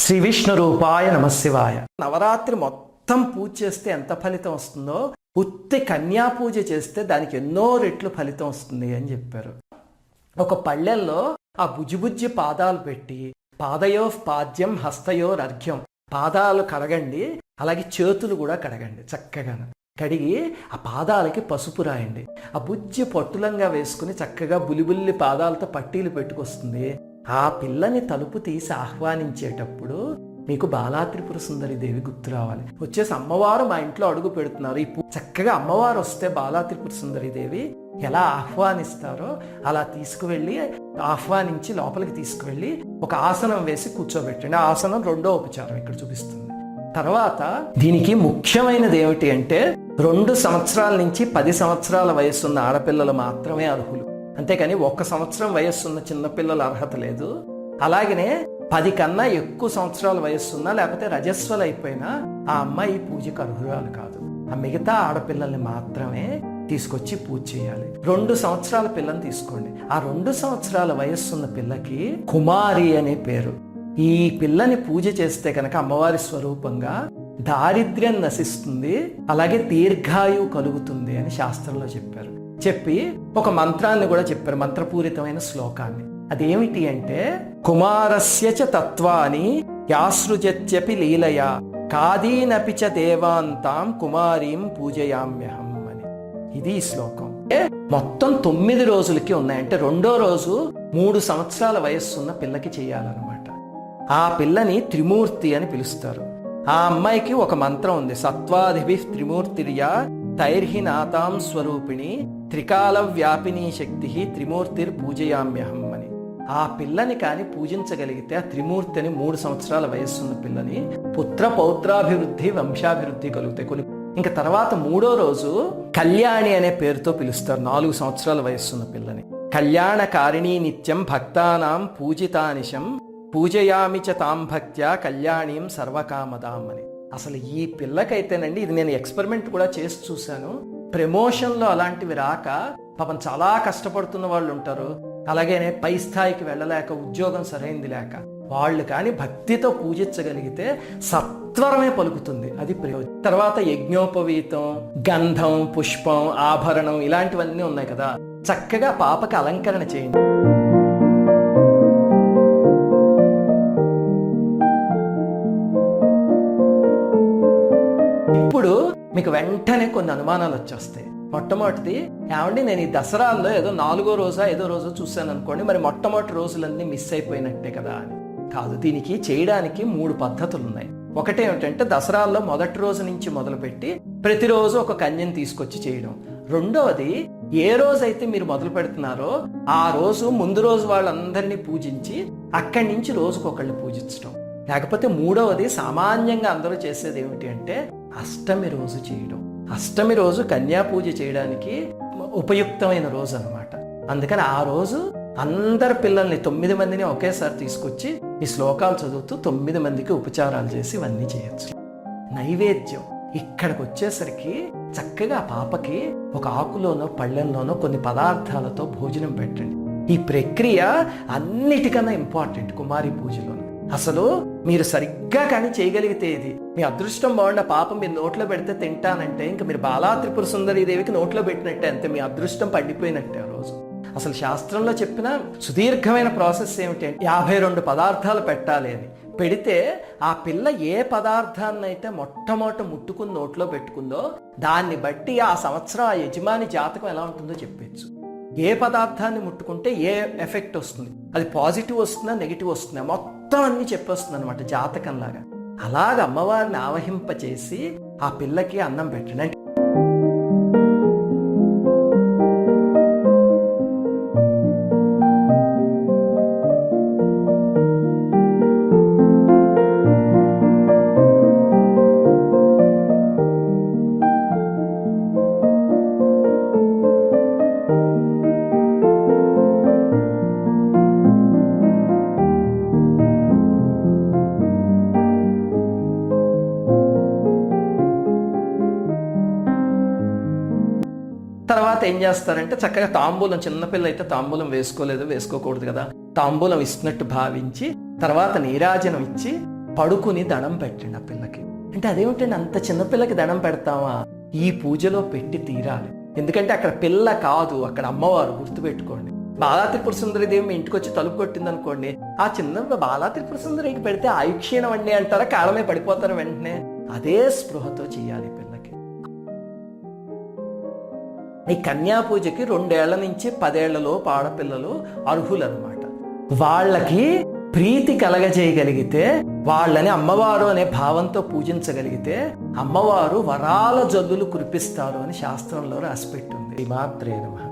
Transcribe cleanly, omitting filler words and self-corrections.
శ్రీ విష్ణు రూపాయ నమశివాయ. నవరాత్రి మొత్తం పూజ చేస్తే ఎంత ఫలితం వస్తుందో ఉత్తి కన్యా పూజ చేస్తే దానికి ఎన్నో రెట్లు ఫలితం వస్తుంది అని చెప్పారు. ఒక పళ్ళెల్లో ఆ బుజ్జి పాదాలు పెట్టి పాదయో పాద్యం హస్తయోర్ అర్ఘ్యం, పాదాలు కడగండి, అలాగే చేతులు కూడా కడగండి. చక్కగా కడిగి ఆ పాదాలకి పసుపు రాయండి. ఆ బుజ్జి పట్టులంగా వేసుకుని చక్కగా బులిబుల్లి పాదాలతో పట్టీలు పెట్టుకొస్తుంది. ఆ పిల్లని తలుపు తీసి ఆహ్వానించేటప్పుడు మీకు బాలా త్రిపుర సుందరి దేవి గుర్తు రావాలి. వచ్చేసి అమ్మవారు మా ఇంట్లో అడుగు పెడుతున్నారు, చక్కగా అమ్మవారు వస్తే బాలా త్రిపుర సుందరి దేవి ఎలా ఆహ్వానిస్తారో అలా తీసుకువెళ్ళి ఆహ్వానించి లోపలికి తీసుకువెళ్ళి ఒక ఆసనం వేసి కూర్చోబెట్టండి. ఆ ఆసనం రెండో ఉపచారం ఇక్కడ చూపిస్తుంది. తర్వాత దీనికి ముఖ్యమైనది ఏమిటి అంటే 2 సంవత్సరాల నుంచి 10 సంవత్సరాల వయస్సున్న ఆడపిల్లలు మాత్రమే అర్హులు. అంతేకాని 1 సంవత్సరం వయస్సున్న చిన్నపిల్లల అర్హత లేదు. అలాగనే 10 కన్నా ఎక్కువ సంవత్సరాల వయస్సున్నా లేకపోతే రజస్వలు అయిపోయినా ఆ అమ్మాయి పూజకు అర్హురాలు కాదు. ఆ మిగతా ఆడపిల్లల్ని మాత్రమే తీసుకొచ్చి పూజ చేయాలి. 2 సంవత్సరాల పిల్లని తీసుకోండి. ఆ 2 సంవత్సరాల వయస్సున్న పిల్లకి కుమారి అనే పేరు. ఈ పిల్లని పూజ చేస్తే కనుక అమ్మవారి స్వరూపంగా దారిద్ర్యం నశిస్తుంది, అలాగే దీర్ఘాయువు కలుగుతుంది అని శాస్త్రంలో చెప్పారు. చెప్పి ఒక మంత్రాన్ని కూడా చెప్పారు, మంత్రపూరితమైన శ్లోకాన్ని. అదేమిటి అంటే కుమారస్య చ తత్వాని యాసృజత్యపి లీలయా కాదీనపి చ దేవాంతాం కుమారీం పూజయామ్యహం అని. ఇది ఈ శ్లోకం. మొత్తం 9 రోజులకి ఉన్నాయి. అంటే 2వ రోజు 3 సంవత్సరాల వయస్సున్న పిల్లకి చేయాలన్నమాట. ఆ పిల్లని త్రిమూర్తి అని పిలుస్తారు. ఆ అమ్మాయికి ఒక మంత్రం ఉంది, సత్వాదిభి త్రిమూర్తిర్యా తైర్హినాతాం స్వరూపిణి త్రికాల వ్యాపిని శక్తి త్రిమూర్తిర్ పూజయామ్యహం అని. ఆ పిల్లని కాని పూజించగలిగితే ఆ త్రిమూర్తి అని 3 సంవత్సరాల వయస్సున్న పిల్లని పుత్ర పౌత్రాభివృద్ధి వంశాభివృద్ధి కలుగుతాయి. ఇంకా తర్వాత 3వ రోజు కళ్యాణి అనే పేరుతో పిలుస్తారు 4 సంవత్సరాల వయస్సున్న పిల్లని. కళ్యాణకారిణీ నిత్యం భక్తానాం పూజితానిశం పూజయామి చ తాం భక్త్యా కళ్యాణీం సర్వకామదాం అని. అసలు ఈ పిల్లకైతేనండి, ఇది నేను ఎక్స్పెరిమెంట్ కూడా చేసి చూశాను. ప్రమోషన్లో అలాంటివి రాక పాపం చాలా కష్టపడుతున్న వాళ్ళు ఉంటారు, అలాగే పై స్థాయికి వెళ్ళలేక ఉద్యోగం సరైంది లేక వాళ్ళు కానీ భక్తితో పూజించగలిగితే సత్వరమే పలుకుతుంది. అది ప్రయోజనం. తర్వాత యజ్ఞోపవీతం, గంధం, పుష్పం, ఆభరణం ఇలాంటివన్నీ ఉన్నాయి కదా, చక్కగా పాపకి అలంకరణ చేయండి. ఇప్పుడు మీకు వెంటనే కొన్ని అనుమానాలు వచ్చేస్తాయి. మొట్టమొదటిది, ఏమండి నేను ఈ దసరాల్లో ఏదో 4వ రోజు ఏదో రోజు చూశాను అనుకోండి, మరి మొట్టమొదటి రోజులన్నీ మిస్ అయిపోయినట్టే కదా అని. కాదు, దీనికి చేయడానికి 3 పద్ధతులు ఉన్నాయి. ఒకటేమిటంటే దసరాల్లో మొదటి రోజు నుంచి మొదలుపెట్టి ప్రతిరోజు ఒక కన్యను తీసుకొచ్చి చేయడం. రెండవది, ఏ రోజైతే మీరు మొదలు పెడుతున్నారో ఆ రోజు ముందు రోజు వాళ్ళందరినీ పూజించి అక్కడి నుంచి రోజుకొకళ్ళని పూజించడం. లేకపోతే మూడవది, సామాన్యంగా అందరూ చేసేది ఏమిటి అంటే అష్టమి రోజు చేయడం. అష్టమి రోజు కన్యా పూజ చేయడానికి ఉపయుక్తమైన రోజు అన్నమాట. అందుకని ఆ రోజు అందరు పిల్లల్ని 9 మందిని ఒకేసారి తీసుకొచ్చి ఈ శ్లోకాలు చదువుతూ 9 మందికి ఉపచారాలు చేసి ఇవన్నీ చేయొచ్చు. నైవేద్యం ఇక్కడికి వచ్చేసరికి చక్కగా పాపకి ఒక ఆకులోనో పళ్ళెంలోనో కొన్ని పదార్థాలతో భోజనం పెట్టండి. ఈ ప్రక్రియ అన్నిటికన్నా ఇంపార్టెంట్ కుమారి పూజలో. అసలు మీరు సరిగ్గా కానీ చేయగలిగితే ఇది మీ అదృష్టం. బాగుండ పాప మీరు నోట్లో పెడితే తింటానంటే ఇంకా మీరు బాలా త్రిపుర సుందరి దేవికి నోట్లో పెట్టినట్టే, అంతే, మీ అదృష్టం పండిపోయినట్టే ఆ రోజు. అసలు శాస్త్రంలో చెప్పిన సుదీర్ఘమైన ప్రాసెస్ ఏమిటి అంటే 52 పదార్థాలు పెట్టాలి అని. పెడితే ఆ పిల్ల ఏ పదార్థాన్ని అయితే మొట్టమొదట ముట్టుకుని నోట్లో పెట్టుకుందో దాన్ని బట్టి ఆ సంవత్సరం ఆ యజమాని జాతకం ఎలా ఉంటుందో చెప్పచ్చు. ఏ పదార్థాన్ని ముట్టుకుంటే ఏ ఎఫెక్ట్ వస్తుంది, అది పాజిటివ్ వస్తుందా నెగిటివ్ వస్తుందా మొత్తం అన్ని చెప్పొస్తుంది అనమాట, జాతకంలాగా. అలాగ అమ్మవారిని ఆవహింపచేసి ఆ పిల్లకి అన్నం పెట్టండి. తర్వాత ఏం చేస్తారంటే చక్కగా తాంబూలం, చిన్నపిల్ల అయితే వేసుకోకూడదు కదా, తాంబూలం ఇస్తున్నట్టు భావించి తర్వాత నీరాజనం ఇచ్చి పడుకుని దండం పెట్టండి ఆ పిల్లకి. అంటే అదేమిటండి, అంత చిన్నపిల్లకి దండం పెడతామా? ఈ పూజలో పెట్టి తీరాలి. ఎందుకంటే అక్కడ పిల్ల కాదు, అక్కడ అమ్మవారు, గుర్తుపెట్టుకోండి. బాలా త్రిపుర సుందరి దేవి మీ ఇంటికి వచ్చి తలుపు కొట్టింది అనుకోండి, ఆ చిన్న బాలా త్రిపుర సుందరికి పెడితే ఆయుక్షీణం అండి అంటారా, కాలమే పడిపోతారు వెంటనే. అదే స్పృహతో చేయాలి పిల్లకి. ఈ కన్యా పూజకి 2 ఏళ్ల నుంచి 10 ఏళ్లలోపు ఆడపిల్లలు అర్హులన్నమాట. వాళ్ళకి ప్రీతి కలగజేయగలిగితే, వాళ్ళని అమ్మవారు అనే భావంతో పూజించగలిగితే అమ్మవారు వరాల జల్లులు కురిపిస్తారు అని శాస్త్రంలో రాసిపెట్టుంది. మాత్రే నమః.